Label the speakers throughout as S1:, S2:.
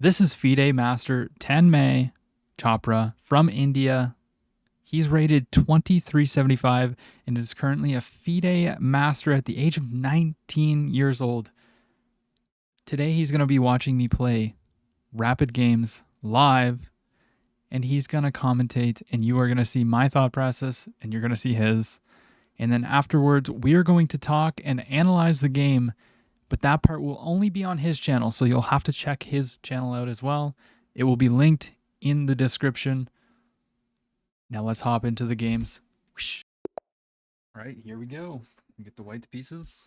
S1: This is FIDE Master Tanmay Chopra from India. He's rated 2375 and is currently a FIDE Master at the age of 19 years old. Today he's going to be watching me play Rapid Games live, and he's going to commentate, and you are going to see my thought process, and you're going to see his. And then afterwards, we are going to talk and analyze the game, but that part will only be on his channel, so you'll have to check his channel out as well. It will be linked in the description. Now let's hop into the games. All right, here we go. We get the white pieces,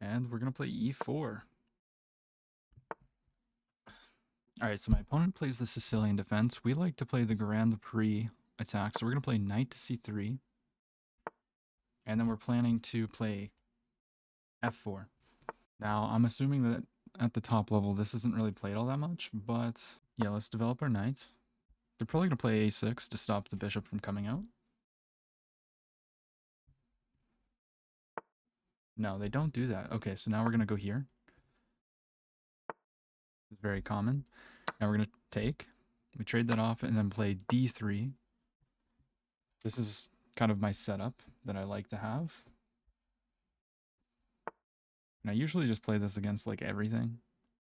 S1: and we're going to play e4. All right, so my opponent plays the Sicilian Defense. We like to play the Grand Prix attack, so we're going to play knight to c3. And then we're planning to play f4. Now, I'm assuming that at the top level, this isn't really played all that much, but yeah, let's develop our knight. They're probably going to play a6 to stop the bishop from coming out. No, they don't do that. Okay, so now we're going to go here. It's very common. Now we're going to take. We trade that off and then play d3. This is kind of my setup that I like to have. And I usually just play this against like everything.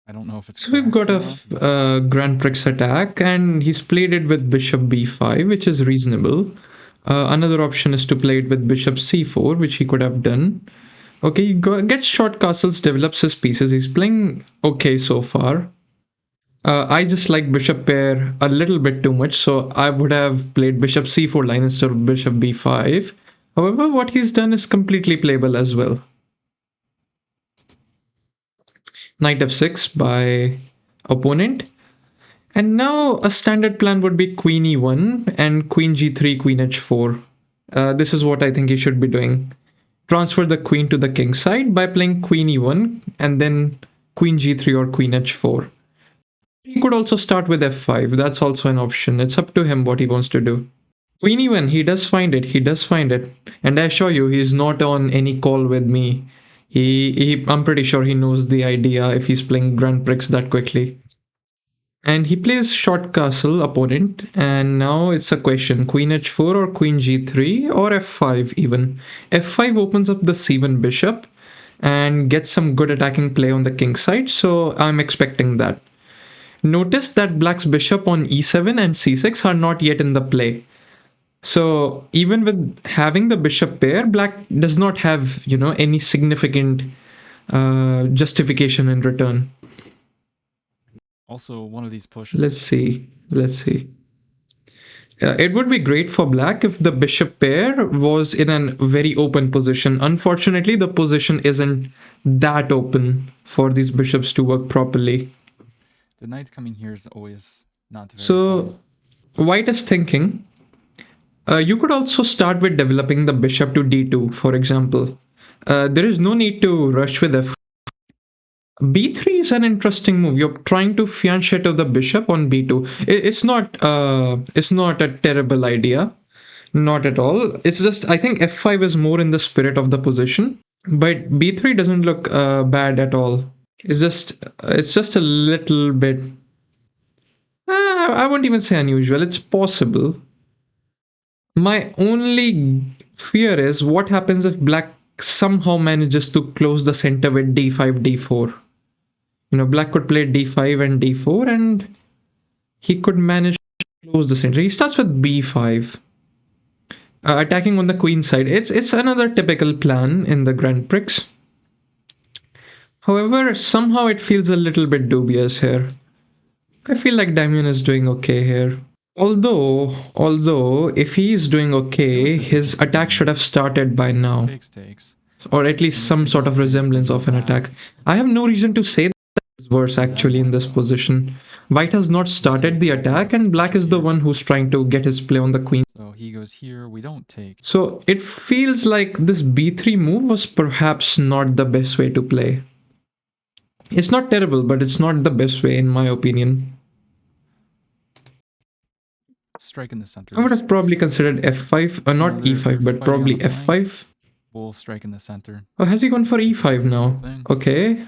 S1: I don't know if it's...
S2: So we've got a Grand Prix attack, and he's played it with bishop b5, which is reasonable. Another option is to play it with bishop c4, which he could have done. Okay, he gets short castles, develops his pieces. He's playing okay so far. I just like bishop pair a little bit too much, so I would have played bishop c4 line instead of bishop b5. However, what he's done is completely playable as well. Knight f6 by opponent. And now a standard plan would be queen e1 and queen g3, queen h4. This is what I think he should be doing. Transfer the queen to the king side by playing queen e1 and then queen g3 or queen h4. He could also start with f5. That's also an option. It's up to him what he wants to do. Queen e1, he does find it. He does find it. And I assure you, he's not on any call with me. I'm pretty sure he knows the idea if he's playing Grand Prix that quickly. And he plays short castle opponent, and now it's a question, queen h4 or queen g3 or f5 even. f5 opens up the c1 bishop and gets some good attacking play on the king side, so I'm expecting that. Notice that black's bishop on e7 and c6 are not yet in the play. So even with having the bishop pair, black does not have, any significant justification in return.
S1: Also, one of these pushes.
S2: Let's see. It would be great for black if the bishop pair was in a very open position. Unfortunately, the position isn't that open for these bishops to work properly.
S1: The knight coming here is always not very
S2: So, white is thinking... you could also start with developing the bishop to d2, for example. There is no need to rush with f. b3 is an interesting move. You're trying to fianchetto the bishop on b2. It's not a terrible idea. Not at all. It's just, I think f5 is more in the spirit of the position. But b3 doesn't look bad at all. It's just a little bit... I won't even say unusual. It's possible. My only fear is what happens if black somehow manages to close the center with d5, d4. Black could play d5 and d4 and he could manage to close the center. He starts with b5. Attacking on the queen side. It's another typical plan in the Grand Prix. However, somehow it feels a little bit dubious here. I feel like Damien is doing okay here. Although, if he is doing okay, his attack should have started by now. Or at least some sort of resemblance of an attack. I have no reason to say that it's worse actually in this position. White has not started the attack and black is the one who's trying to get his play on the queen.
S1: So he goes here, we don't take.
S2: So it feels like this b3 move was perhaps not the best way to play. It's not terrible, but it's not the best way in my opinion.
S1: Strike in the center.
S2: I would have probably considered f5, not e5, but probably f5.
S1: We'll strike in the center.
S2: Oh, has he gone for e5 now? Okay.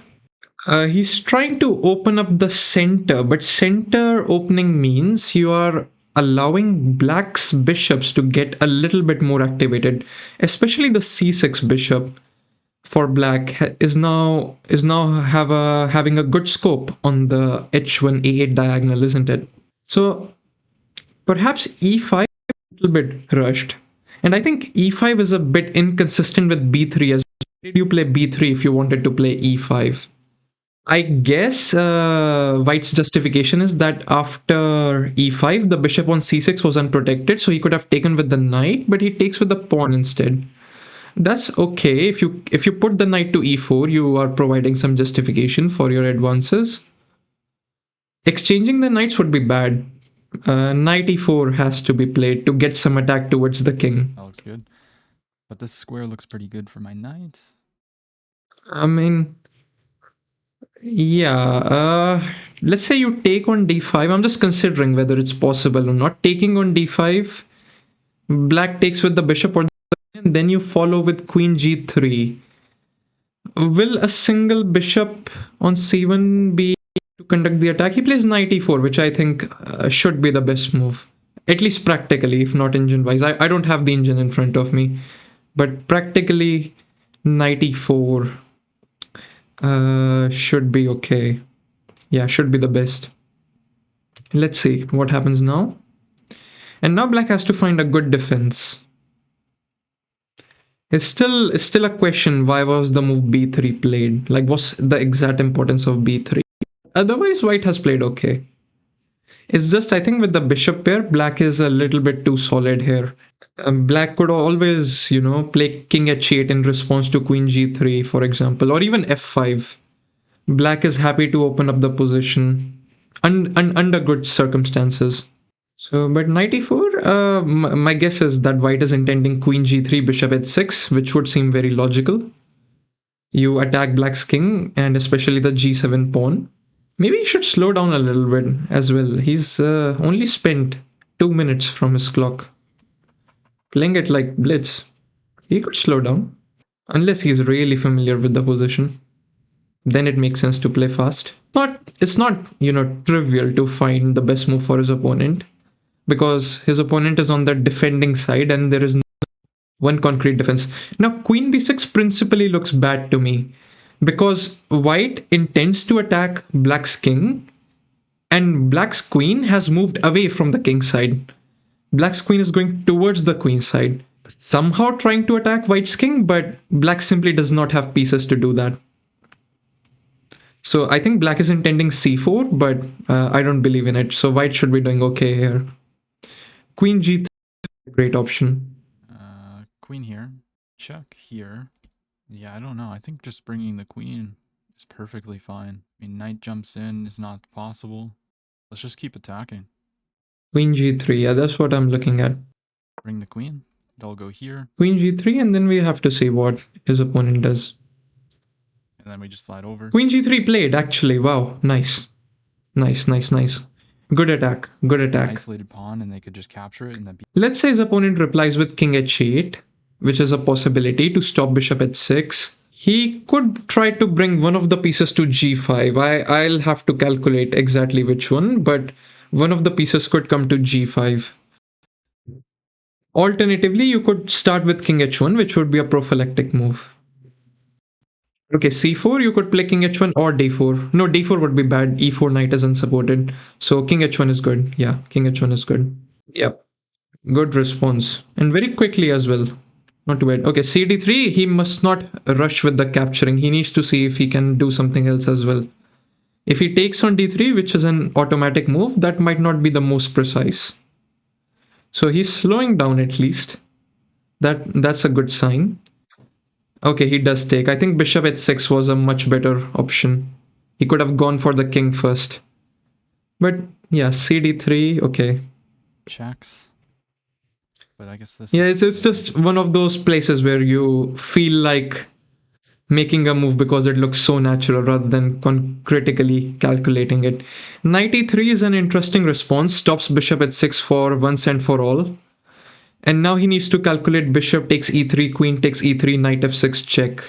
S2: He's trying to open up the center, but center opening means you are allowing black's bishops to get a little bit more activated, especially the c6 bishop for black is now having a good scope on the h1 a8 diagonal, isn't it? So perhaps e5 a little bit rushed, and I think e5 is a bit inconsistent with b3 as well. Did you play b3 if you wanted to play e5? I guess White's justification is that after e5, the bishop on c6 was unprotected, so he could have taken with the knight, but he takes with the pawn instead. That's okay. If you put the knight to e4, you are providing some justification for your advances. Exchanging the knights would be bad. Knight e4 has to be played to get some attack towards the king.
S1: That looks good. But this square looks pretty good for my knight.
S2: I mean, yeah, let's say you take on d5. I'm just considering whether it's possible or not. Taking on d5, black takes with the bishop, and then you follow with queen g3. Will a single bishop on c1 be to conduct the attack? He plays knight e4, which I think should be the best move, at least practically, if not engine wise. I don't have the engine in front of me, but practically, knight e4 should be okay. Yeah, should be the best. Let's see what happens now. And now black has to find a good defense. It's still a question, why was the move b3 played? Like, what's the exact importance of b3? Otherwise, white has played okay. It's just, I think with the bishop pair, black is a little bit too solid here. Black could always, play king h8 in response to queen g3, for example, or even f5. Black is happy to open up the position under good circumstances. So, but knight e4, my guess is that white is intending queen g3, bishop h6, which would seem very logical. You attack black's king, and especially the g7 pawn. Maybe he should slow down a little bit as well. He's only spent 2 minutes from his clock. Playing it like blitz. He could slow down. Unless he's really familiar with the position. Then it makes sense to play fast. It's not, trivial to find the best move for his opponent. Because his opponent is on the defending side and there is no one concrete defense. Now, queen b6 principally looks bad to me. Because white intends to attack black's king and black's queen has moved away from the king side. Black's queen is going towards the queen side, somehow trying to attack white's king, but black simply does not have pieces to do that. So I think black is intending c4, but I don't believe in it. So white should be doing okay here. Queen g3 is a great option.
S1: Queen here, check here. Yeah, I don't know. I think just bringing the queen is perfectly fine. I mean, knight jumps in is not possible. Let's just keep attacking.
S2: Queen g3, yeah, that's what I'm looking at.
S1: Bring the queen. They'll go here.
S2: Queen g3, and then we have to see what his opponent does.
S1: And then we just slide over.
S2: Queen g3 played, actually. Wow, nice. Nice. Good attack.
S1: Isolated pawn, and they could just capture it and then
S2: Let's say his opponent replies with king h8, which is a possibility to stop bishop h6. He could try to bring one of the pieces to g5. I'll have to calculate exactly which one, but one of the pieces could come to g5. Alternatively, you could start with king h1, which would be a prophylactic move. Okay, c4, you could play king h1 or d4. No, d4 would be bad. e4 knight is unsupported. So king h1 is good. Yeah, king h1 is good. Yep. Good response. And very quickly as well. Not too bad. Okay, cd3, he must not rush with the capturing. He needs to see if he can do something else as well. If he takes on d3, which is an automatic move, that might not be the most precise. So he's slowing down at least. That's a good sign. Okay, he does take. I think bishop h6 was a much better option. He could have gone for the king first. But yeah, cd3, okay.
S1: checks. But I guess this
S2: it's just one of those places where you feel like making a move because it looks so natural rather than critically calculating it. Knight e3 is an interesting response, stops bishop h6 for once and for all. And now he needs to calculate bishop takes e3, queen takes e3, knight f6 check.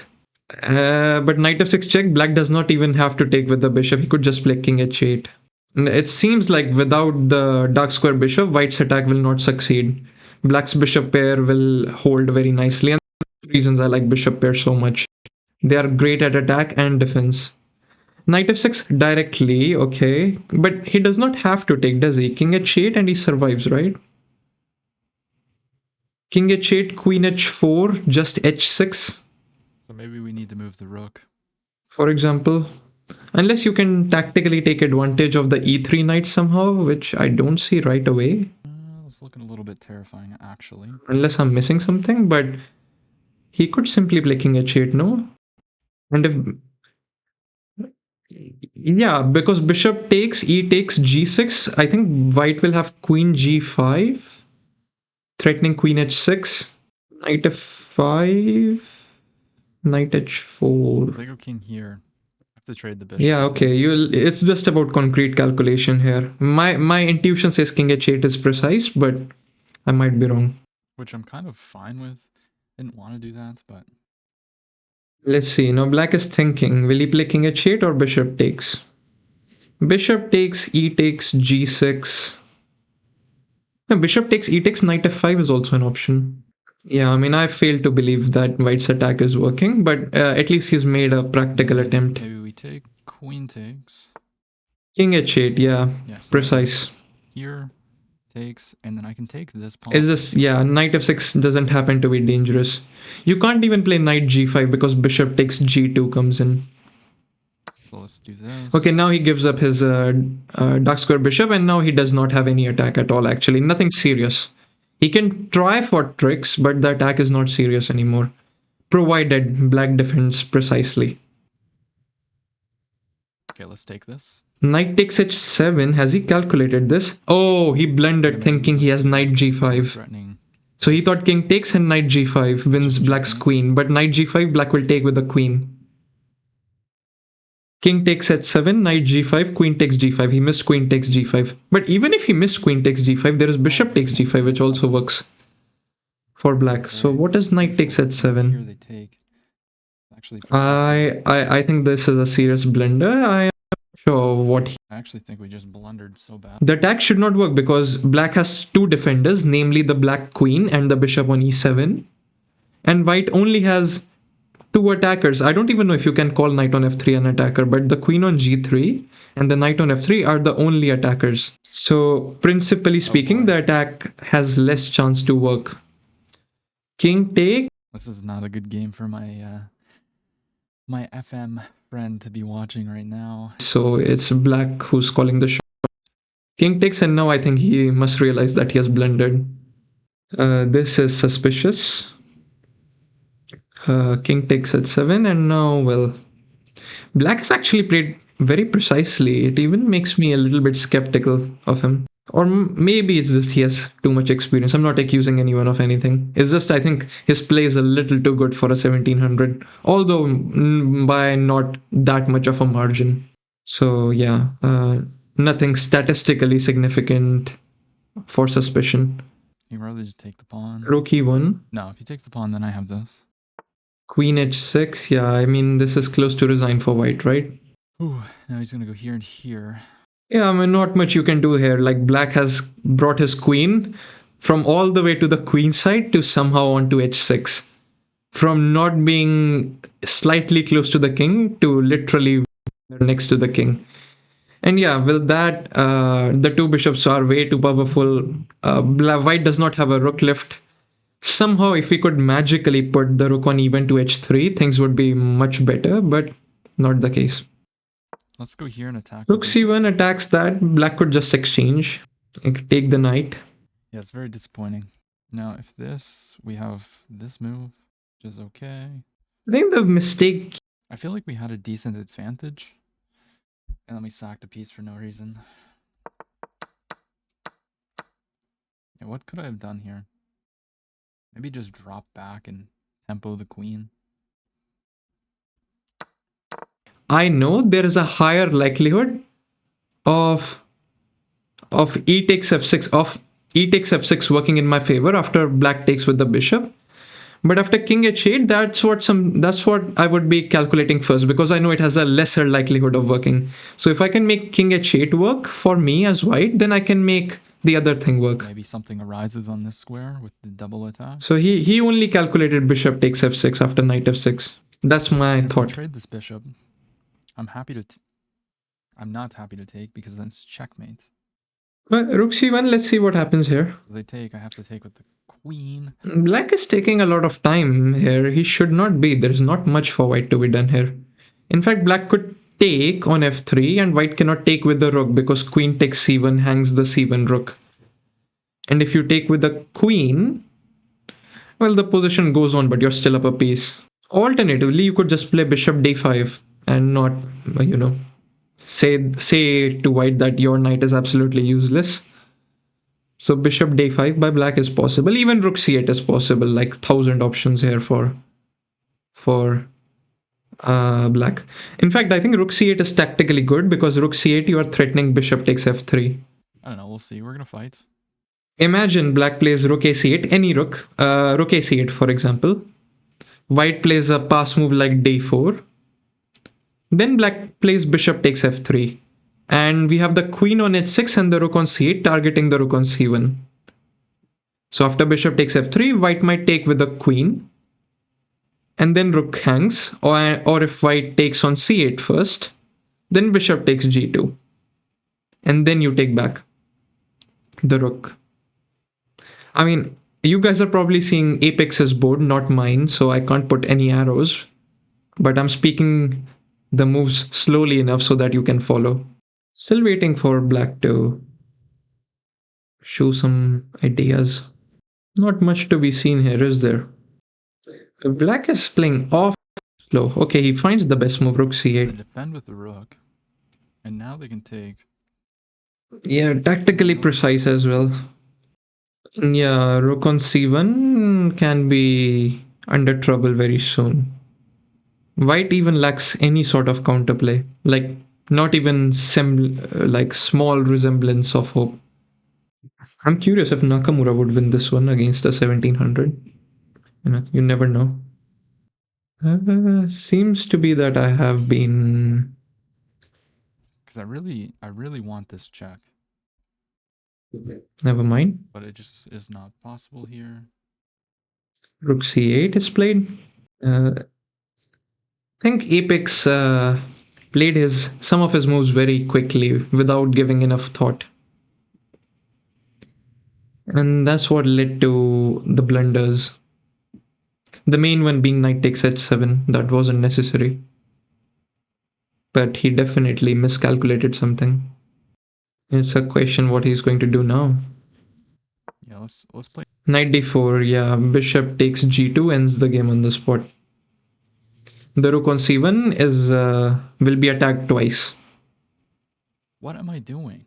S2: But knight f6 check, black does not even have to take with the bishop. He could just play king h8. It seems like without the dark square bishop, white's attack will not succeed. Black's bishop pair will hold very nicely, and that's the reasons I like bishop pair so much. They are great at attack and defense. Knight f6 directly, okay, but he does not have to take, does he? King h8 and he survives, right? King h8, queen h4, just h6.
S1: So maybe we need to move the rook.
S2: For example, unless you can tactically take advantage of the e3 knight somehow, which I don't see right away.
S1: It's looking a little bit terrifying, actually.
S2: Unless I'm missing something, but he could simply play king h8, no? And if... Yeah, because bishop takes, e takes g6, I think white will have queen g5, threatening queen h6, knight f5... Knight h4.
S1: If they go king here, I have to trade the bishop.
S2: Yeah, okay. It's just about concrete calculation here. My intuition says king h8 is precise, but I might be wrong.
S1: Which I'm kind of fine with. Didn't want to do that, but
S2: Let's see. Now black is thinking, will he play king h8 or bishop takes? Bishop takes, e takes, g6. No, bishop takes, e takes, knight f5 is also an option. Yeah, I mean, I fail to believe that white's attack is working, but at least he's made a practical attempt.
S1: maybe we take queen takes.
S2: King h8, yeah,
S1: Yes.
S2: precise.
S1: Here takes, and then I can take this pawn.
S2: Is this, yeah, knight f6 doesn't happen to be dangerous. You can't even play knight g5 because bishop takes g2 comes in.
S1: So let's do this.
S2: Okay, now he gives up his dark square bishop, and now he does not have any attack at all, actually. Nothing serious. He can try for tricks, but the attack is not serious anymore, provided black defends precisely.
S1: Okay, let's take this.
S2: Knight takes h7. Has he calculated this? Oh, he blundered thinking he has knight g5.
S1: Threatening.
S2: So he thought king takes and knight g5 wins black's queen, but knight g5 black will take with the queen. King takes h7, knight g5, queen takes g5. He missed queen takes g5. But even if he missed queen takes g5, there is bishop takes g5, which also works for black. So what is knight takes h7?
S1: Here they take. Actually,
S2: I think this is a serious blunder. I am not sure what
S1: I actually think we just blundered so bad.
S2: The attack should not work because black has two defenders, namely the black queen and the bishop on e7. And white only has two attackers. I don't even know if you can call knight on f3 an attacker, but the queen on g3 and the knight on f3 are the only attackers. So principally speaking, the attack has less chance to work. King take.
S1: This is not a good game for my my FM friend to be watching right now.
S2: So it's black who's calling the shot. King takes, and now I think he must realize that he has blundered. This is suspicious. King takes h7, and now, well, black has actually played very precisely. It even makes me a little bit skeptical of him. Or maybe it's just he has too much experience. I'm not accusing anyone of anything. It's just I think his play is a little too good for a 1700, although by not that much of a margin. So yeah, nothing statistically significant for suspicion.
S1: He'd rather just take the pawn.
S2: Rook e1.
S1: No, if he takes the pawn, then I have this.
S2: Queen h6. Yeah, I mean, this is close to resign for white, right?
S1: Ooh, now he's going to go here and here.
S2: Yeah, I mean, not much you can do here. Like, black has brought his queen from all the way to the queen side to somehow onto h6. From not being slightly close to the king to literally next to the king. And yeah, with that, the two bishops are way too powerful. White does not have a rook left. Somehow, if we could magically put the rook on e1 to h3, things would be much better, but not the case.
S1: Let's go here and attack.
S2: Rook c1 attacks that. Black could just exchange. I could take the knight.
S1: Yeah, it's very disappointing. Now, if this, we have this move, which is okay.
S2: I think the mistake...
S1: I feel like we had a decent advantage. And then we sacked a piece for no reason. Yeah, what could I have done here? Maybe just drop back and tempo the queen.
S2: I know there is a higher likelihood of e takes f6 working in my favor after black takes with the bishop, But after king h8, that's what I would be calculating first, because I know it has a lesser likelihood of working. So if I can make king h8 work for me as white, then I can make the other thing work.
S1: Maybe something arises on this square with the double attack.
S2: So he only calculated bishop takes f6 after knight f6. That's my
S1: And if we
S2: thought.
S1: trade this bishop, I'm not happy to take, because then it's checkmate.
S2: But rook c1, let's see what happens here.
S1: So they take, I have to take with the queen.
S2: Black is taking a lot of time here. He should not be. There's not much for white to be done here. In fact, black could take on f3 and white cannot take with the rook because queen takes c1, hangs the c1 rook. And if you take with the queen, well, the position goes on, but you're still up a piece. Alternatively, you could just play bishop d5 and not, say to white that your knight is absolutely useless. So bishop d5 by black is possible. Even rook c8 is possible. Like 1,000 options here for black. In fact, I think rook c8 is tactically good because rook c8 you are threatening bishop takes f3.
S1: I don't know, we'll see. We're gonna fight.
S2: Imagine black plays rook ac8, any rook, rook ac8 for example. White plays a pass move like d4. Then black plays bishop takes f3. And we have the queen on h6 and the rook on c8 targeting the rook on c1. So after bishop takes f3, white might take with the queen. And then rook hangs, or if white takes on c8 first, then bishop takes g2. And then you take back the rook. I mean, you guys are probably seeing Apex's board, not mine, so I can't put any arrows. But I'm speaking the moves slowly enough so that you can follow. Still waiting for black to show some ideas. Not much to be seen here, is there? Black is playing off slow. Okay, he finds the best move, rook
S1: They
S2: c8.
S1: defend with the rook, and now they can take.
S2: Yeah, tactically precise as well. Yeah, rook on c1 can be under trouble very soon. White even lacks any sort of counterplay, like not even like small resemblance of hope. I'm curious if Nakamura would win this one against a 1700. You never know. Seems to be that I have been.
S1: Because I really want this check,
S2: Never mind.
S1: but it just is not possible here.
S2: Rook c8 is played. I think Apex played some of his moves very quickly without giving enough thought. And that's what led to the blunders. The main one being knight takes h7. That wasn't necessary. But he definitely miscalculated something. It's a question what he's going to do now.
S1: Yeah, let's play.
S2: Knight d4, yeah, bishop takes g2, ends the game on the spot. The rook on c1 is will be attacked twice.
S1: What am I doing?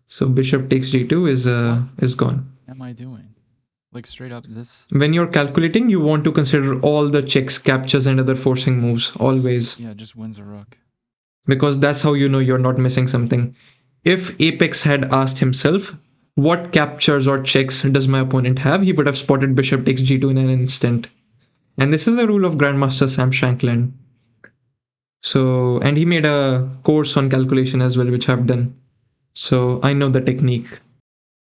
S2: So bishop takes g2 is gone.
S1: What am I doing? Like straight up this.
S2: When you're calculating, you want to consider all the checks, captures, and other forcing moves always.
S1: Yeah, just wins a rook.
S2: Because that's how you know you're not missing something. If Apex had asked himself, what captures or checks does my opponent have, he would have spotted bishop takes g2 in an instant. And this is the rule of Grandmaster Sam Shankland. So, and he made a course on calculation as well, which I've done. So I know the technique.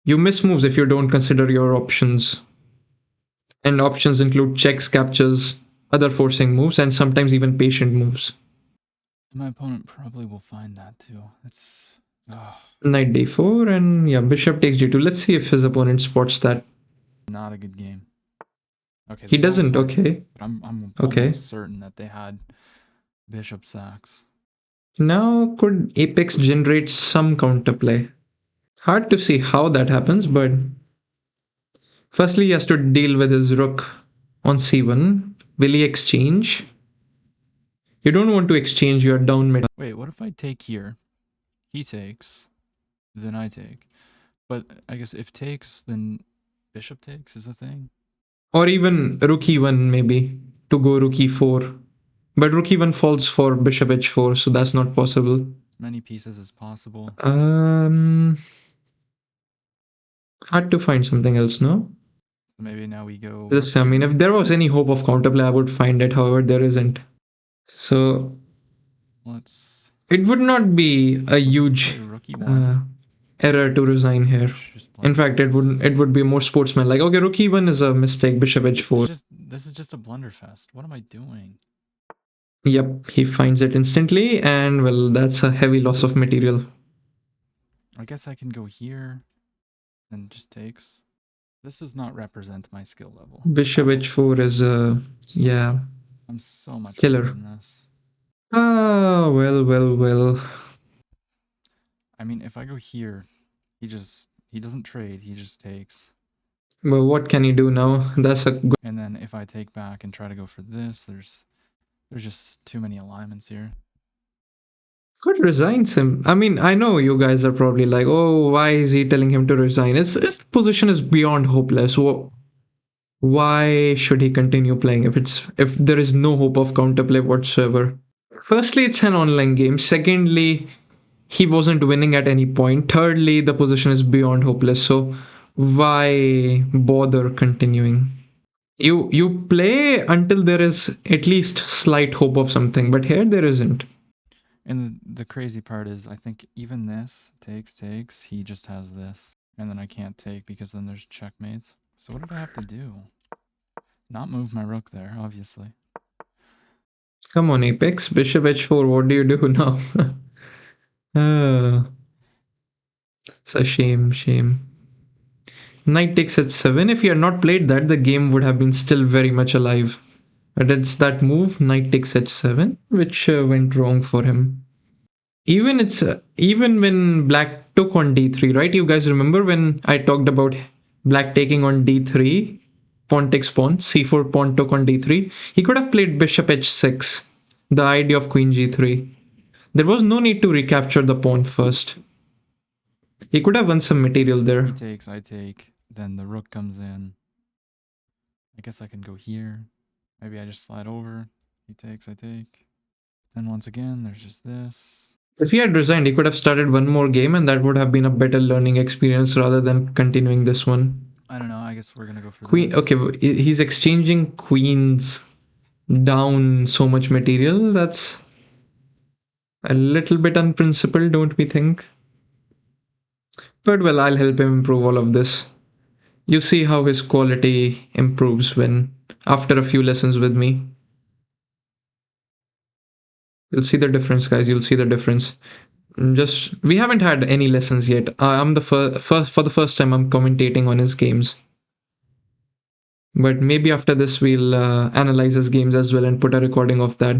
S2: You miss moves if you don't consider your options. And options include checks, captures, other forcing moves, and sometimes even patient moves.
S1: My opponent probably will find that too. It's
S2: Knight d4 and yeah, bishop takes g2. Let's see if his opponent spots that.
S1: not a good game. Okay.
S2: He doesn't. Okay.
S1: But I'm
S2: okay.
S1: almost certain that they had bishop sacks.
S2: Now could Apex generate some counterplay? Hard to see how that happens, but firstly he has to deal with his rook on c1. Will he exchange? You don't want to exchange your down mid.
S1: Wait, what if I take here? He takes, then I take. But I guess if takes, then bishop takes is a thing.
S2: Or even rook e1 maybe, to go rook e4. But rook e1 falls for bishop h4, so that's not possible.
S1: As many pieces as possible.
S2: Hard to find something else, no?
S1: Maybe now we go.
S2: This, I
S1: rook
S2: mean,
S1: here.
S2: if there was any hope of counterplay, I would find it. However, there isn't. So
S1: Let's
S2: it would not be a huge
S1: play rook e1.
S2: error to resign here.
S1: Just
S2: In
S1: blunder
S2: fact, it
S1: 6.
S2: wouldn't. It would be more sportsmanlike. Okay, rook e1 is a mistake. Bishop h4.
S1: This is just a blunderfest. What am I doing?
S2: Yep, he finds it instantly, and well, that's a heavy loss of material.
S1: I guess I can go here and just takes. This does not represent my skill level.
S2: Bishop h4 is yeah,
S1: I'm so much
S2: killer.
S1: better than this.
S2: Ah, well.
S1: I mean, if I go here, he doesn't trade, he just takes.
S2: But what can he do now? That's a good.
S1: And then if I take back and try to go for this, there's just too many alignments here.
S2: Could resigns him. I mean, I know you guys are probably like, oh, why is he telling him to resign? His position is beyond hopeless. Why should he continue playing if there is no hope of counterplay whatsoever? Firstly, it's an online game. Secondly, he wasn't winning at any point. Thirdly, the position is beyond hopeless. So why bother continuing? You play until there is at least slight hope of something, but here there isn't.
S1: And the crazy part is, I think even this takes, he just has this. And then I can't take because then there's checkmates. So what did I have to do? Not move my rook there, obviously.
S2: Come on, Apex. Bishop h4. What do you do now? It's a shame. Knight takes h7. If he had not played that, the game would have been still very much alive. But it's that move, knight takes h7, which went wrong for him. Even when black took on d3, right? You guys remember when I talked about black taking on d3, pawn takes pawn, c4 pawn took on d3. He could have played bishop h6, the idea of queen g3. There was no need to recapture the pawn first. He could have won some material there.
S1: He takes, I take, then the rook comes in. I guess I can go here. Maybe I just slide over. He takes, I take. Then once again, there's just this.
S2: If he had resigned, he could have started one more game and that would have been a better learning experience rather than continuing this one.
S1: I don't know, I guess we're gonna go for
S2: Queen.
S1: this.
S2: Okay, he's exchanging queens down so much material. That's a little bit unprincipled, don't we think? But well, I'll help him improve all of this. You see how his quality improves when after a few lessons with me. You'll see the difference, guys. You'll see the difference. We haven't had any lessons yet. I'm the for the first time I'm commentating on his games. But maybe after this we'll analyze his games as well and put a recording of that.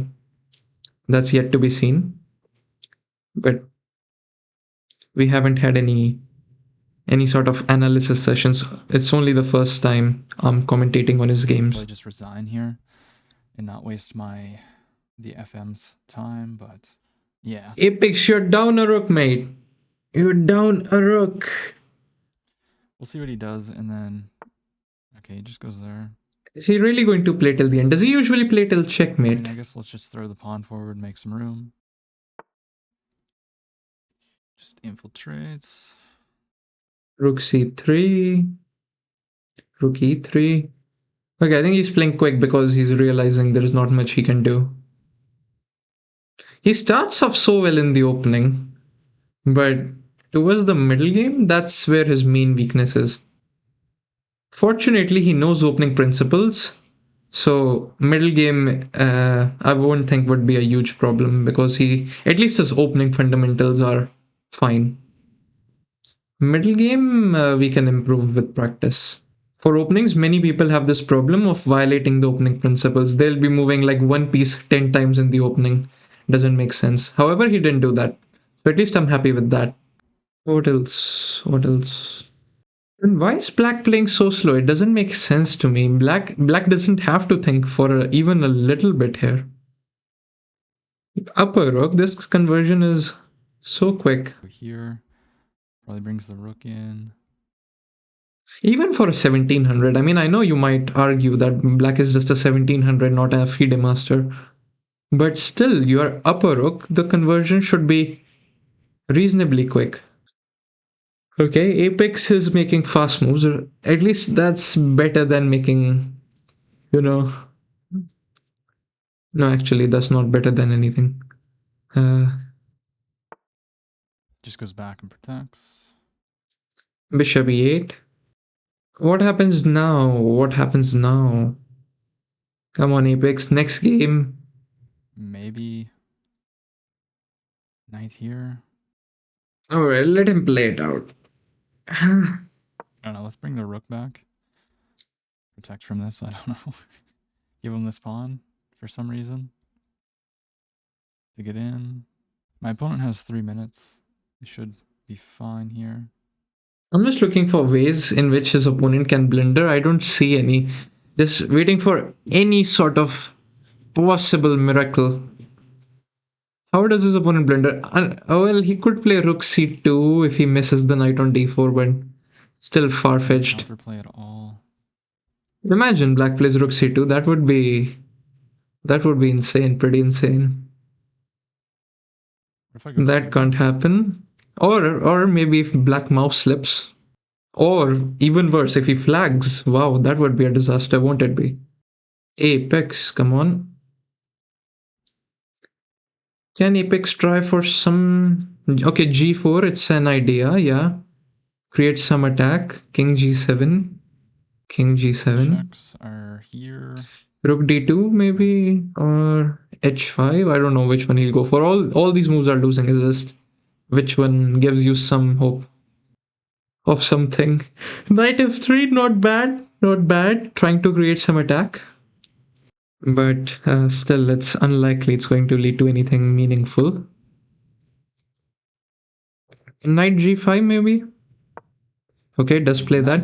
S2: That's yet to be seen. But we haven't had any sort of analysis sessions. It's only the first time I'm commentating on his games.
S1: I'll just resign here and not waste the FM's time, but yeah.
S2: Apex, you're down a rook, mate. You're down a rook.
S1: We'll see what he does, and then okay, he just goes there.
S2: Is he really going to play till the end? Does he usually play till checkmate?
S1: I guess let's just throw the pawn forward, make some room. Just infiltrates.
S2: Rook c3. Rook e3. Okay, I think he's playing quick because he's realizing there is not much he can do. He starts off so well in the opening, but towards the middle game, that's where his main weakness is. Fortunately, he knows opening principles, so middle game I won't think would be a huge problem because at least his opening fundamentals are fine. Middle game we can improve with practice. For openings, many people have this problem of violating the opening principles. They'll be moving like one piece 10 times in the opening. Doesn't make sense. However, he didn't do that. So at least I'm happy with that. What else? And why is black playing so slow? It doesn't make sense to me. Black doesn't have to think for even a little bit here. Upper rook, this conversion is so quick.
S1: Here, probably brings the rook in.
S2: Even for a 1700, I mean, I know you might argue that black is just a 1700, not a FIDE master. But still, your upper rook, the conversion should be reasonably quick. Okay, Apex is making fast moves, or at least that's better than making, you know. No, actually, that's not better than anything. Uh,
S1: Just goes back and protects.
S2: Bishop e8. What happens now? What happens now? Come on, Apex. Next game.
S1: Maybe knight here.
S2: Alright, let him play it out.
S1: I don't know. Let's bring the rook back. Protect from this. I don't know. Give him this pawn for some reason to get in. My opponent has 3 minutes. He should be fine here.
S2: I'm just looking for ways in which his opponent can blunder. I don't see any. Just waiting for any sort of possible miracle. How does his opponent blunder? Well, he could play rook c2 if he misses the knight on d4, but still far-fetched.
S1: Counterplay at all.
S2: Imagine black plays rook c2. That would be insane, pretty insane.
S1: What if I go
S2: That
S1: here?
S2: can't happen. Or maybe if black mouse slips. Or even worse, if he flags. Wow, that would be a disaster, won't it be? Apex, come on. Can Apex try for some... Okay, g4, it's an idea, yeah. Create some attack. King g7. King g7.
S1: Checks are here.
S2: Rook d2 maybe, or h5. I don't know which one he'll go for. All these moves are losing. Is just which one gives you some hope of something. Knight f3, not bad, not bad. Trying to create some attack, but still, it's unlikely it's going to lead to anything meaningful. Knight g5 maybe. Okay, does play that.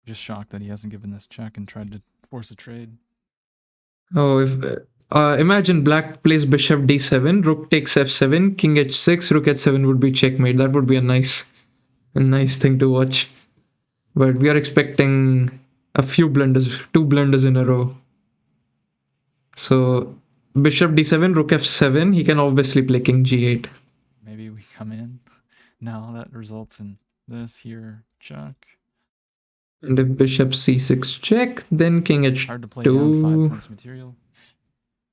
S1: Just shocked that he hasn't given this check and tried to force a trade.
S2: Oh, if imagine black plays bishop d7, rook takes f7, king h6, rook h7 would be checkmate. That would be a nice thing to watch. But we are expecting a few blunders, 2 blunders in a row. So bishop d7, rook f7. He can obviously play king g8.
S1: Maybe we come in. No, that results in this here check.
S2: And if bishop c6 check, then king h2.
S1: Hard to play down 5 points material.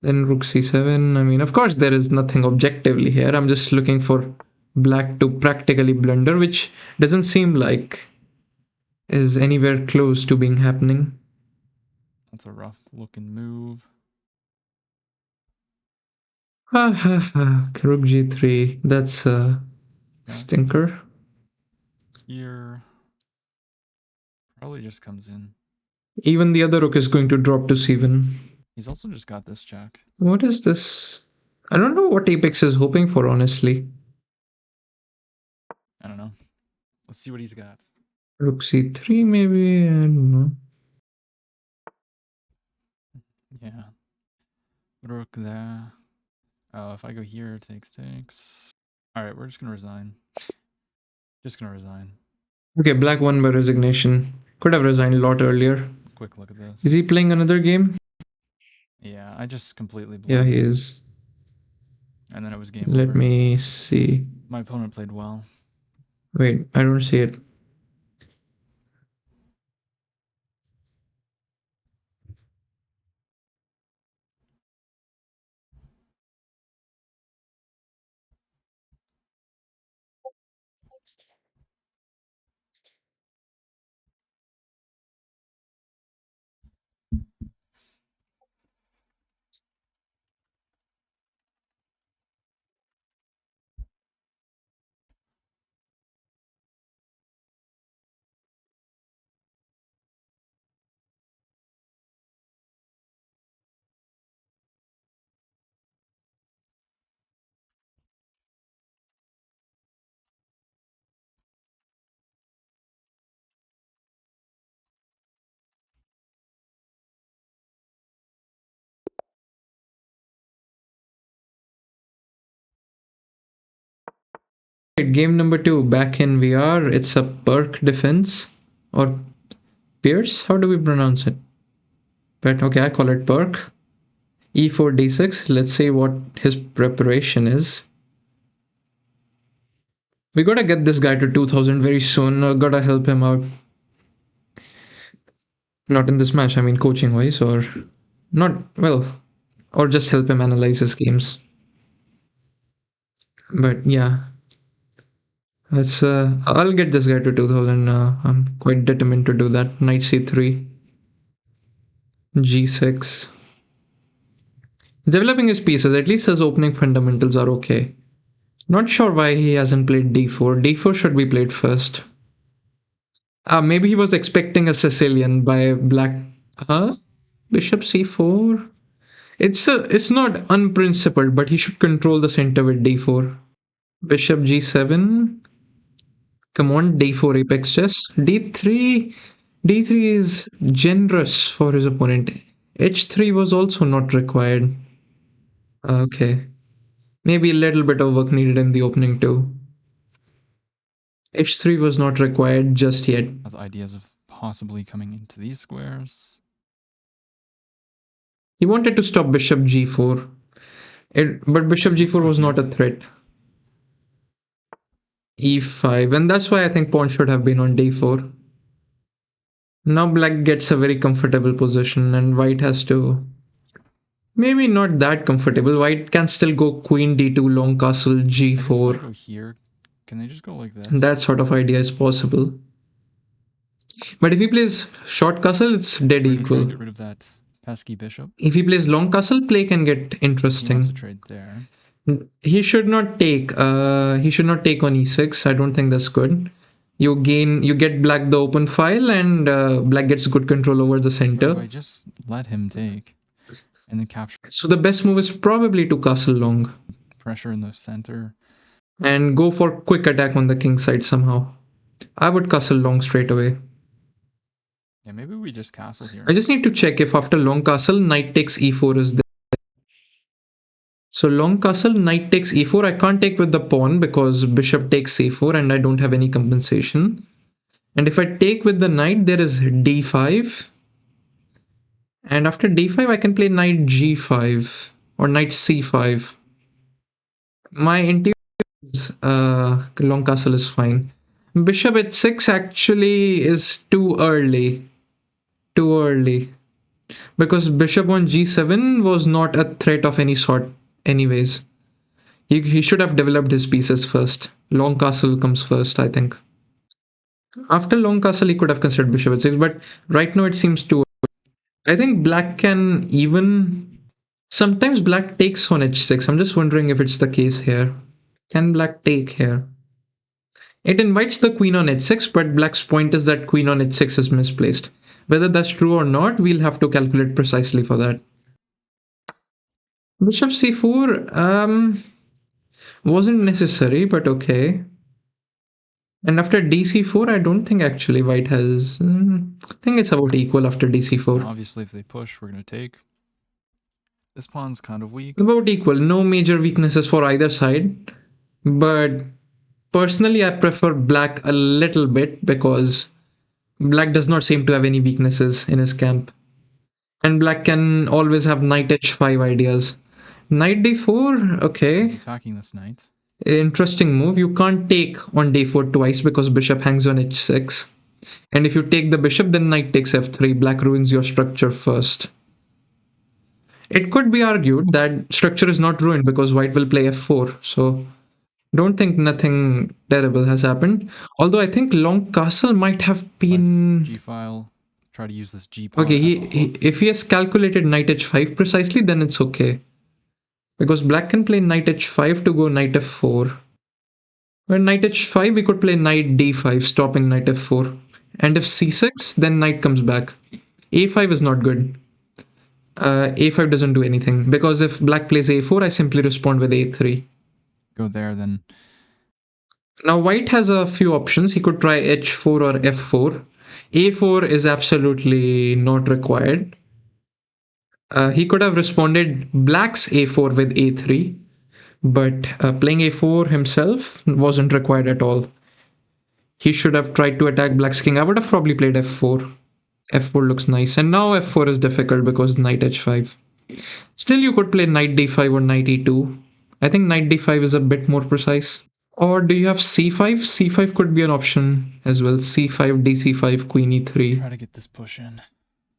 S2: Then rook c7. I mean, of course, there is nothing objectively here. I'm just looking for black to practically blunder, which doesn't seem like is anywhere close to being happening.
S1: That's a rough looking move.
S2: Rook g3. That's a stinker.
S1: Here. Probably just comes in.
S2: Even the other rook is going to drop to c1.
S1: He's also just got this check.
S2: What is this? I don't know what Apex is hoping for, honestly.
S1: I don't know. Let's see what he's got.
S2: Rook c3 maybe? I don't know.
S1: Yeah. Rook there. Oh, if I go here, takes. Alright, we're just gonna resign. Just gonna resign.
S2: Okay, black won by resignation. Could have resigned a lot earlier.
S1: Quick look at this.
S2: Is he playing another game?
S1: Yeah, I just completely blew.
S2: Yeah, he is.
S1: And then it was game
S2: Let
S1: over.
S2: me see.
S1: My opponent played well.
S2: Wait, I don't see it. Game number 2, back in VR. It's a Perk defense or Pierce. How do we pronounce it? But okay, I call it Perk. E4 d6. Let's see what his preparation is. We gotta get this guy to 2000 very soon. Gotta help him out. Not in this match, I mean coaching wise, or not, well, or just help him analyze his games. But yeah, I'll get this guy to 2000. I'm quite determined to do that. Knight c3, g6. Developing his pieces, at least his opening fundamentals are okay. Not sure why he hasn't played d4. d4 should be played first. Maybe he was expecting a Sicilian by black. Huh? Bishop c4. It's not unprincipled, but he should control the center with d4. Bishop g7. Come on, d4 apex chess. d3. d3 is generous for his opponent. h3 was also not required. Okay. Maybe a little bit of work needed in the opening too. h3 was not required just yet.
S1: Has ideas of possibly coming into these squares.
S2: He wanted to stop bishop g4. But bishop g4 was not a threat. e5, and that's why I think pawn should have been on d4. Now black gets a very comfortable position and white has to... Maybe not that comfortable. White can still go queen d2, long castle g4.
S1: Go here. Can they just go like this?
S2: That sort of idea is possible. But if he plays short castle, it's dead equal.
S1: Get rid of that pesky bishop.
S2: If he plays long castle, play can get interesting.
S1: He wants to trade there.
S2: He should not take. He should not take on e6. I don't think that's good. You get black the open file, and black gets good control over the center.
S1: I just let him take, and then capture.
S2: So the best move is probably to castle long.
S1: Pressure in the center.
S2: And go for quick attack on the king side somehow. I would castle long straight away.
S1: Yeah, maybe we just castle here.
S2: I just need to check if after long castle, knight takes e4 is there. So long castle, knight takes e4. I can't take with the pawn because bishop takes c4 and I don't have any compensation. And if I take with the knight, there is d5. And after d5, I can play knight g5 or knight c5. My intuition is long castle is fine. Bishop h6 actually is too early. Too early. Because bishop on g7 was not a threat of any sort anyways. He should have developed his pieces first. Long castle comes first, I think. After long castle, he could have considered bishop h6, but right now it seems too early. I think black can even... Sometimes black takes on h6. I'm just wondering if it's the case here. Can black take here? It invites the queen on h6, but black's point is that queen on h6 is misplaced. Whether that's true or not, we'll have to calculate precisely for that. Bishop c4 wasn't necessary, but okay. And after dc4, I don't think actually white has... I think it's about equal after dc4.
S1: Obviously, if they push, we're going to take. This pawn's kind of weak.
S2: About equal. No major weaknesses for either side. But personally, I prefer black a little bit because black does not seem to have any weaknesses in his camp. And black can always have knight h5 ideas. Knight d4, okay.
S1: He's attacking this knight.
S2: Interesting move. You can't take on d4 twice because bishop hangs on h6. And if you take the bishop, then knight takes f3. Black ruins your structure first. It could be argued that structure is not ruined because white will play f4. So don't think nothing terrible has happened. Although I think long castle might have been...
S1: G file. Try to use this G pawn.
S2: Okay, if he has calculated knight h5 precisely, then it's okay. Because black can play knight h5 to go knight f4. When knight h5, we could play knight d5, stopping knight f4. And if c6, then knight comes back. a5 is not good. a5 doesn't do anything. Because if black plays a4, I simply respond with a3.
S1: Go there, then.
S2: Now white has a few options. He could try h4 or f4. a4 is absolutely not required. He could have responded black's a4 with a3, but playing a4 himself wasn't required at all. He should have tried to attack black's king. I would have probably played f4. f4 looks nice, and now f4 is difficult because knight h5. Still, you could play knight d5 or knight e2. I think knight d5 is a bit more precise. Or do you have c5? c5 could be an option as well. c5, dc5, queen e3.
S1: Try to get this push in.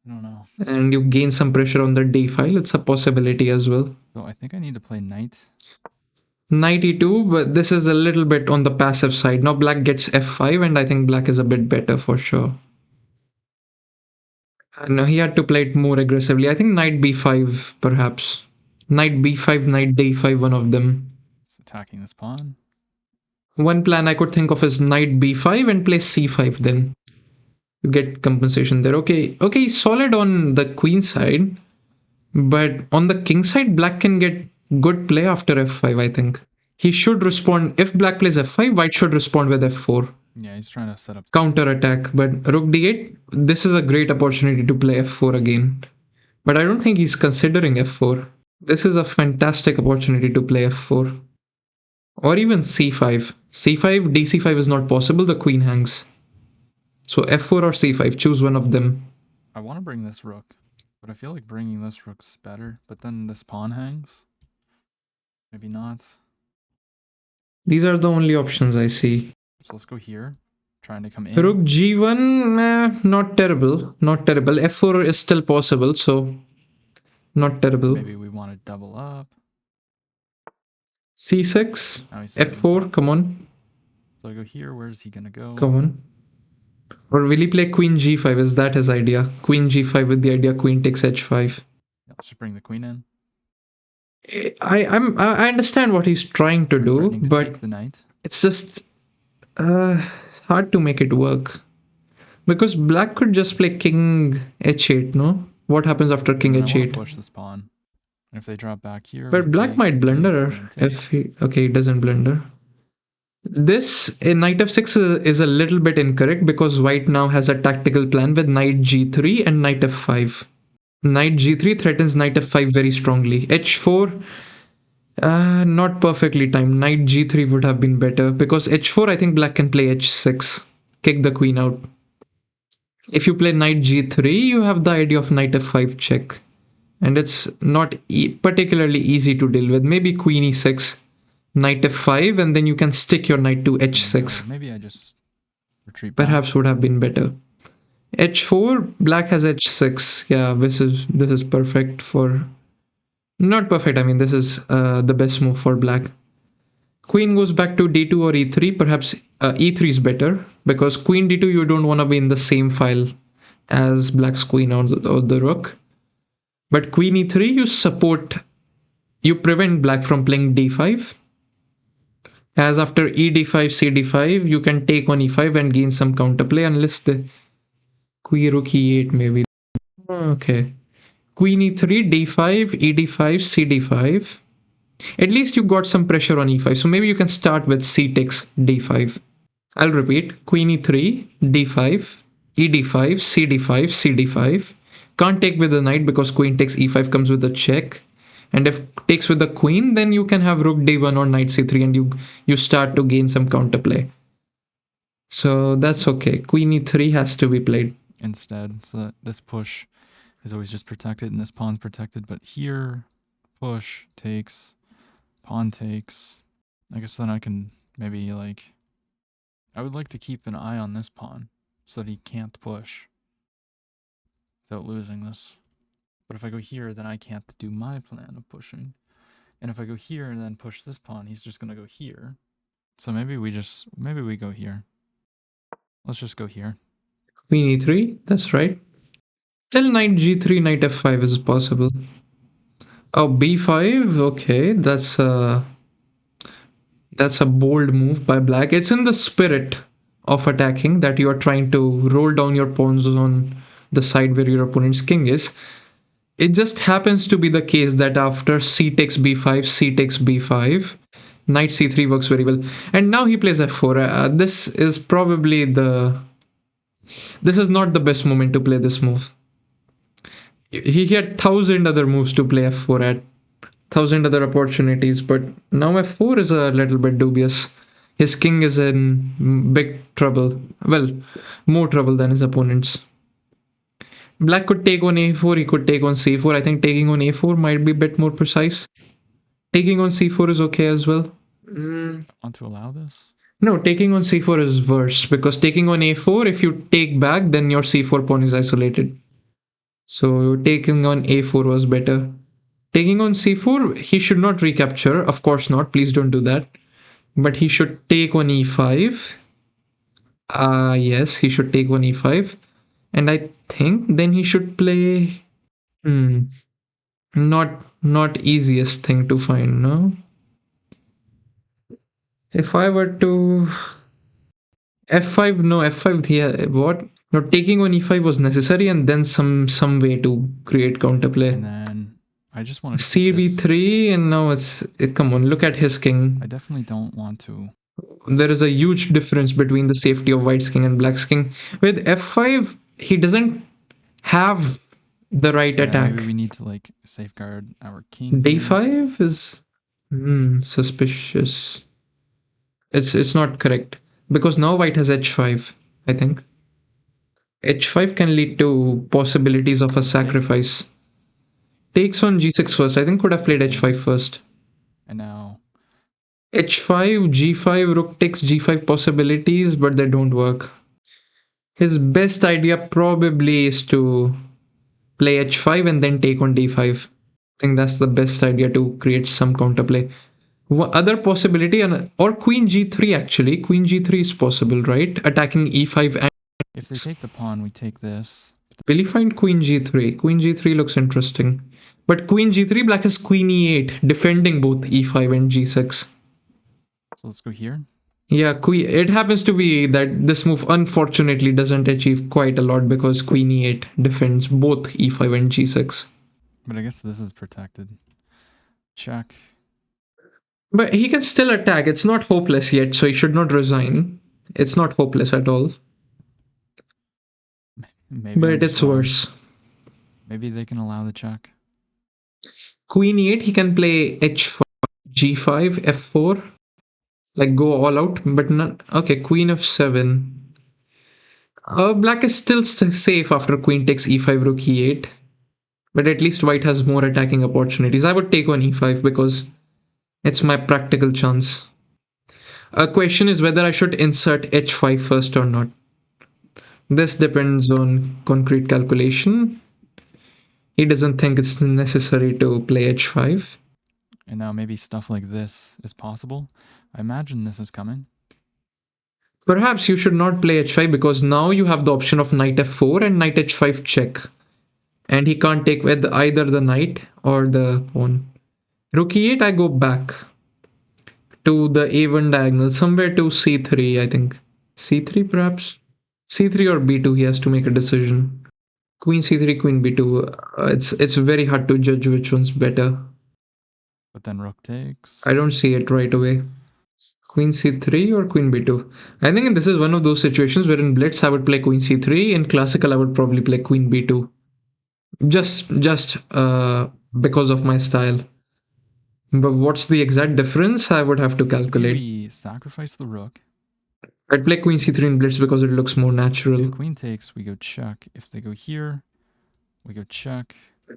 S1: I don't know.
S2: And you gain some pressure on the d file. It's a possibility as well.
S1: So I think I need to play knight.
S2: Knight e2, but this is a little bit on the passive side. Now black gets f5, and I think black is a bit better for sure. No, he had to play it more aggressively. I think knight b5, perhaps. Knight b5, knight d5, one of them.
S1: It's attacking this pawn.
S2: One plan I could think of is knight b5 and play c5 then. You get compensation there. Okay, he's solid on the queen side. But on the king side, black can get good play after f5, I think. He should respond. If black plays f5, white should respond with f4.
S1: Yeah, he's trying to set up
S2: counter attack. But rook d8, this is a great opportunity to play f4 again. But I don't think he's considering f4. This is a fantastic opportunity to play f4. Or even c5. c5, dc5 is not possible, the queen hangs. So f4 or c5, choose one of them.
S1: I want to bring this rook, but I feel like bringing this rook's better. But then this pawn hangs. Maybe not.
S2: These are the only options I see.
S1: So let's go here. Trying to come in.
S2: Rook g1, not terrible. Not terrible. f4 is still possible, so not terrible.
S1: Maybe we want to double up.
S2: c6,
S1: Now he's
S2: f4, come on.
S1: So I go here. Where's he gonna go?
S2: Come on. Or will he play queen g5? Is that his idea? Queen g5 with the idea queen takes h5.
S1: Yeah, let's just bring the queen in.
S2: I understand what he's trying to do, but
S1: take the knight.
S2: it's just hard to make it work. Because black could just play king h8, no? What happens after king
S1: I want
S2: h8?
S1: to push this pawn. And if they drop back here,
S2: But black might blunder if he... Okay, he doesn't blunder. This knight f6 is a little bit incorrect because white now has a tactical plan with knight g3 and knight f5. Knight g3 threatens knight f5 very strongly. h4, not perfectly timed. Knight g3 would have been better because h4 I think black can play h6. Kick the queen out. If you play knight g3, you have the idea of knight f5 check. And it's not particularly easy to deal with. Maybe queen e6, knight f5, and then you can stick your knight to h6.
S1: Maybe I just retreat back.
S2: Perhaps would have been better. h4, black has h6. Yeah, this is perfect for... Not perfect, I mean this is the best move for black. Queen goes back to d2 or e3. Perhaps e3 is better because queen d2 you don't want to be in the same file as black's queen or the rook. But queen e3 you prevent black from playing d5. As after e d5, c d5, you can take on e5 and gain some counterplay unless the queen rook e8 maybe. Okay. Queen e3, d5, e d5, c d5. At least you got some pressure on e5. So maybe you can start with c takes d5. I'll repeat. Queen e3, d5, e d5, c d5, c d5. Can't take with the knight because queen takes e5 comes with a check. And if takes with the queen, then you can have rook d1 or knight c3 and you start to gain some counterplay. So that's okay. Queen e3 has to be played.
S1: Instead, so that this push is always just protected and this pawn's protected. But here, push takes, pawn takes. I guess then I can maybe like... I would like to keep an eye on this pawn so that he can't push without losing this. But if I go here, then I can't do my plan of pushing. And if I go here and then push this pawn, he's just going to go here. So maybe we go here. Let's just go here.
S2: Queen e3, that's right. Till knight g3, knight f5 is possible. Oh, b5, okay, that's a bold move by black. It's in the spirit of attacking that you are trying to roll down your pawns on the side where your opponent's king is. It just happens to be the case that after c takes b5, c takes b5, knight c3 works very well. And now he plays f4. This is not the best moment to play this move. He had 1,000 other moves to play f4 at, 1,000 other opportunities, but now f4 is a little bit dubious. His king is in big trouble. Well, more trouble than his opponent's. Black could take on a4, he could take on c4. I think taking on a4 might be a bit more precise. Taking on c4 is okay as well.
S1: Want to allow this?
S2: No, taking on c4 is worse because taking on a4, if you take back, then your c4 pawn is isolated. So taking on a4 was better. Taking on c4, he should not recapture. Of course not. Please don't do that. But he should take on e5. Yes, he should take on e5. And I think then he should play. Hmm. Not easiest thing to find, no? If I were to f5, no, f5, yeah, what? No, taking on e5 was necessary, and then some way to create counterplay.
S1: And then I just want to keep this.
S2: cb3, and now come on, look at his king.
S1: I definitely don't want to.
S2: There is a huge difference between the safety of white's king and black's king. With f5, he doesn't have the right attack.
S1: Maybe we need to like safeguard our king.
S2: d5 is suspicious. It's not correct because now white has h5. I think h5 can lead to possibilities of a sacrifice. Takes on g6 first. I think could have played h5 first.
S1: And now
S2: h5, g5, rook takes g5 possibilities, but they don't work. His best idea probably is to play h5 and then take on d5. I think that's the best idea to create some counterplay. Other possibility, or queen g3 actually. Queen g3 is possible, right? Attacking e5 and...
S1: If they take the pawn, we take this.
S2: Will you find queen g3? Queen g3 looks interesting. But queen g3, black has queen e8, defending both e5 and g6.
S1: So let's go here.
S2: Yeah, it happens to be that this move unfortunately doesn't achieve quite a lot because queen e8 defends both e5 and g6.
S1: But I guess this is protected. Check.
S2: But he can still attack. It's not hopeless yet, so he should not resign. It's not hopeless at all.
S1: Maybe
S2: but it's worse.
S1: Maybe they can allow the check.
S2: Queen e8, he can play h5, g5, f4. Like go all out, but not... Okay, queen f7. Black is still safe after queen takes e5, rook e8. But at least white has more attacking opportunities. I would take on e5 because it's my practical chance. A question is whether I should insert h5 first or not. This depends on concrete calculation. He doesn't think it's necessary to play h5.
S1: And now maybe stuff like this is possible. I imagine this is coming.
S2: Perhaps you should not play h5 because now you have the option of knight f4 and knight h5 check. And he can't take with either the knight or the pawn. Rook e8, I go back to the a1 diagonal, somewhere to c3, I think. c3 perhaps? c3 or b2, he has to make a decision. Queen c3, queen b2. It's very hard to judge which one's better.
S1: But then rook takes.
S2: I don't see it right away. Queen c3 or queen b2. I think this is one of those situations where in blitz I would play queen c3. In classical I would probably play queen b2. Just because of my style. But what's the exact difference? I would have to calculate.
S1: Maybe we sacrifice the rook.
S2: I'd play queen c3 in blitz because it looks more natural.
S1: If queen takes, we go check. If they go here, we go check.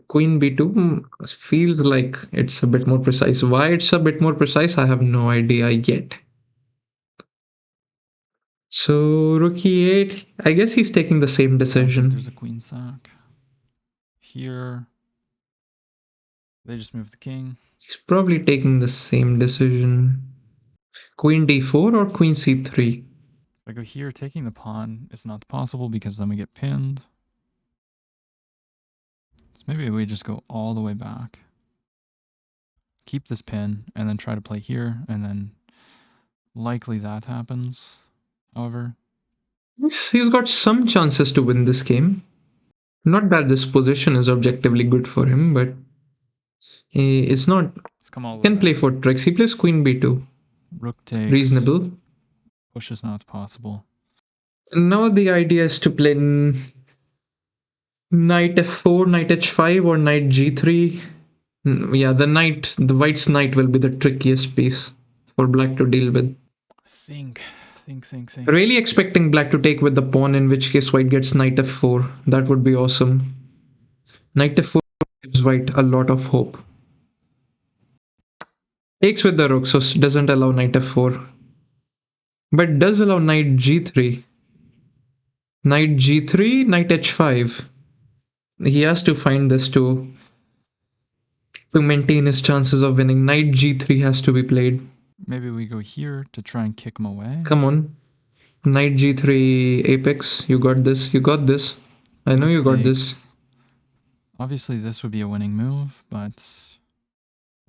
S2: Queen b2 feels like it's a bit more precise. Why it's a bit more precise, I have no idea yet. So rook e8, I guess he's taking the same decision.
S1: There's a queen sack. Here, they just move the king.
S2: He's probably taking the same decision. Queen d4 or queen c3?
S1: If I go here, taking the pawn is not possible because then we get pinned. So maybe we just go all the way back. Keep this pin and then try to play here, and then likely that happens. However,
S2: he's got some chances to win this game. Not that this position is objectively good for him, but it's not.
S1: Let's come all the
S2: Can
S1: way
S2: play
S1: back.
S2: for tricks. He plays queen b2.
S1: Rook takes.
S2: Reasonable.
S1: Push is not possible.
S2: Now the idea is to play knight f4, knight h5, or knight g3. Yeah, the white's knight will be the trickiest piece for black to deal with.
S1: Think.
S2: Really expecting black to take with the pawn, in which case white gets knight f4. That would be awesome. Knight f4 gives white a lot of hope. Takes with the rook, so doesn't allow knight f4. But does allow knight g3. Knight g3, knight h5. He has to find this to maintain his chances of winning. Knight g3 has to be played.
S1: Maybe we go here to try and kick him away.
S2: Come on. Knight g3 apex. You got this. You got this. I know you got this.
S1: Obviously, this would be a winning move, but...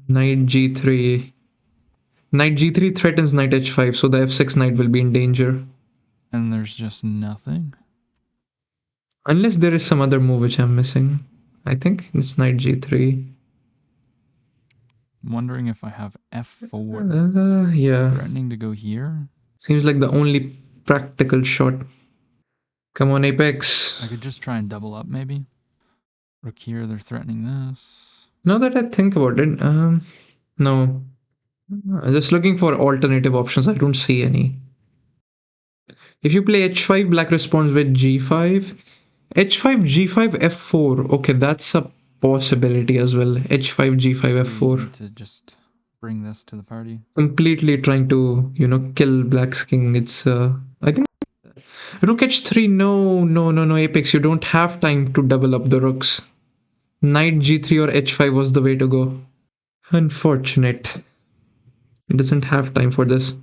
S2: Knight g3. Knight g3 threatens knight h5, so the f6 knight will be in danger.
S1: And there's just nothing.
S2: Unless there is some other move which I'm missing. I think it's knight g3.
S1: I'm wondering if I have f4.
S2: Yeah.
S1: Threatening to go here.
S2: Seems like the only practical shot. Come on, apex.
S1: I could just try and double up, maybe. Rook here, they're threatening this.
S2: Now that I think about it, no. I'm just looking for alternative options. I don't see any. If you play h5, black responds with g5. h5, g5, f4. Okay, that's a possibility as well. h5, g5, f4.
S1: We need to just bring this to the party.
S2: Completely trying to, kill black's king. It's, I think... Rook h3, no, apex. You don't have time to double up the rooks. Knight g3 or h5 was the way to go. Unfortunate. He doesn't have time for this.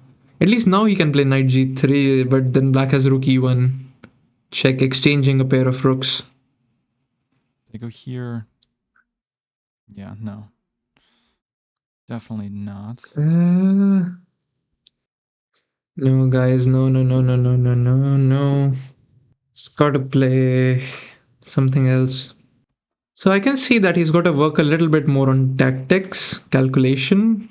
S2: At least now he can play knight g3, but then black has rook e1. Check, exchanging a pair of rooks.
S1: They go here. Yeah, no. Definitely not.
S2: No, guys, no. It's gotta play something else. So I can see that he's got to work a little bit more on tactics, calculation,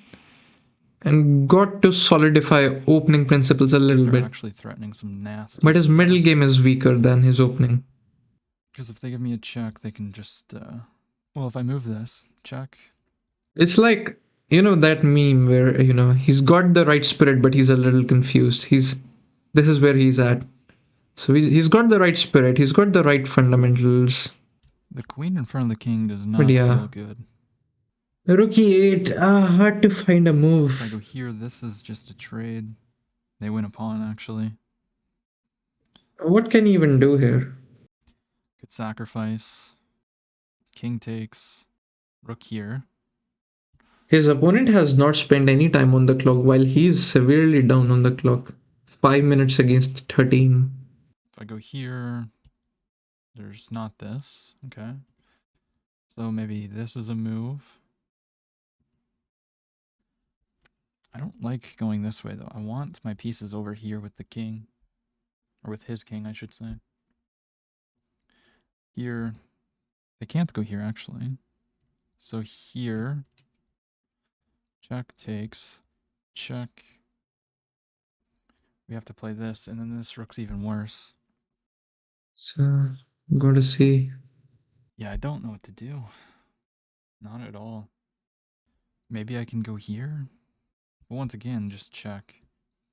S2: and got to solidify opening principles a little bit.
S1: Actually threatening some nasty.
S2: But his middle game is weaker than his opening.
S1: Because if they give me a check, they can just, well, if I move this, check.
S2: It's like, that meme where, he's got the right spirit, but he's a little confused. This is where he's at. So he's got the right spirit, he's got the right fundamentals.
S1: The queen in front of the king does not feel good.
S2: Rook e8, hard to find a move.
S1: If I go here, this is just a trade. They win a pawn, actually.
S2: What can he even do here?
S1: Could sacrifice. King takes. Rook here.
S2: His opponent has not spent any time on the clock while he's severely down on the clock. 5 minutes against 13.
S1: If I go here, there's not this. Okay. So maybe this is a move. I don't like going this way, though. I want my pieces over here with the king. Or with his king, I should say. Here. They can't go here, actually. So here. Check takes. Check. We have to play this, and then this rook's even worse.
S2: So, gotta see.
S1: Yeah, I don't know what to do. Not at all. Maybe I can go here? But once again, just check.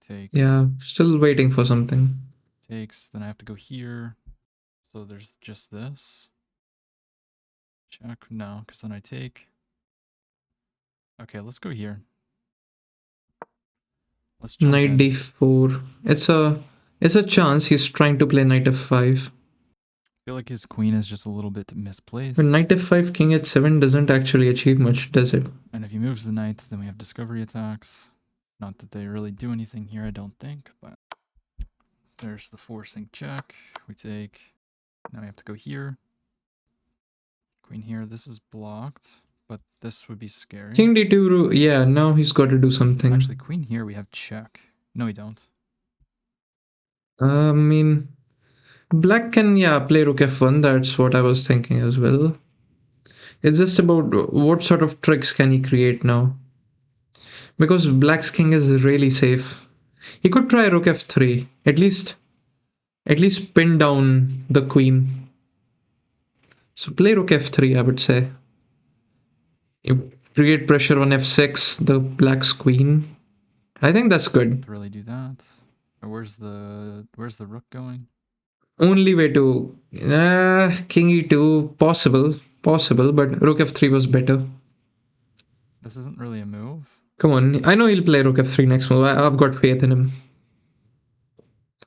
S1: Takes.
S2: Yeah, still waiting for something.
S1: Takes, then I have to go here. So there's just this. Check, no, because then I take. Okay, let's go here. Let's jump
S2: Knight
S1: in.
S2: d4. It's a chance. He's trying to play knight f5.
S1: I feel like his queen is just a little bit misplaced.
S2: But knight f5, king h7 doesn't actually achieve much, does it?
S1: And if he moves the knight, then we have discovery attacks. Not that they really do anything here, I don't think, but there's the forcing check. We take. Now we have to go here. Queen here. This is blocked, but this would be scary.
S2: King d2, yeah, now he's got to do something.
S1: Actually, queen here, we have check. No, we don't.
S2: I mean, black can, play rook f1. That's what I was thinking as well. It's just about what sort of tricks can he create now. Because black's king is really safe. He could try rook f3. At least pin down the queen. So play rook f3, I would say. You create pressure on f6, the black's queen. I think that's good.
S1: Really do that. Or where's the rook going?
S2: Only way to king e2, possible, but rook f3 was better.
S1: This isn't really a move.
S2: Come on, I know he'll play rook f3 next move. I've got faith in him.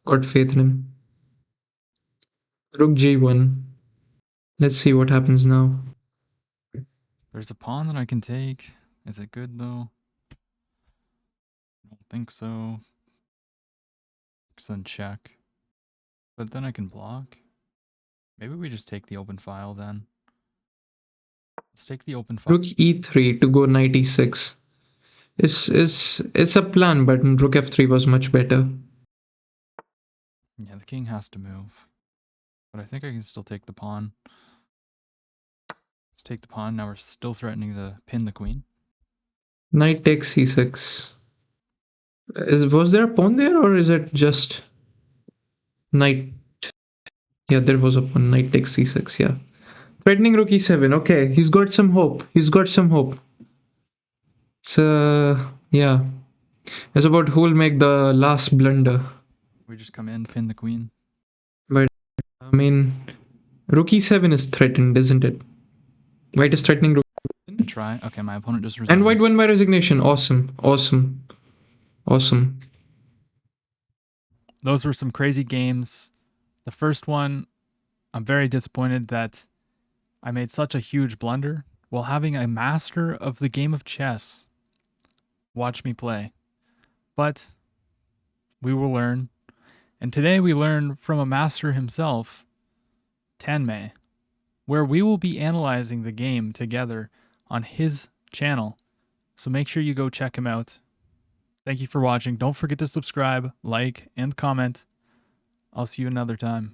S2: Got faith in him. Rook g1. Let's see what happens now.
S1: There's a pawn that I can take. Is it good though? I don't think so. Then check. But then I can block. Maybe we just take the open file then. Let's take the open file.
S2: Rook e3 to go knight e6. It's a plan, but rook f3 was much better.
S1: Yeah, the king has to move. But I think I can still take the pawn. Let's take the pawn. Now we're still threatening to pin the queen.
S2: Knight takes c6. Was there a pawn there, or is it just knight? Yeah, there was a pawn. Knight takes c6, yeah. Threatening rook e7. Okay, he's got some hope. He's got some hope. It's, yeah. It's about who will make the last blunder.
S1: We just come in, pin the queen.
S2: But, I mean, rook e7 is threatened, isn't it? White is threatening rook.
S1: Try. Okay, my opponent just resigns.
S2: And white won by resignation. Awesome. Awesome. Awesome.
S1: Those were some crazy games. The first one, I'm very disappointed that I made such a huge blunder while having a master of the game of chess watch me play. But we will learn. And today we learn from a master himself, Tanmay, where we will be analyzing the game together on his channel. So make sure you go check him out. Thank you for watching. Don't forget to subscribe, like, and comment. I'll see you another time.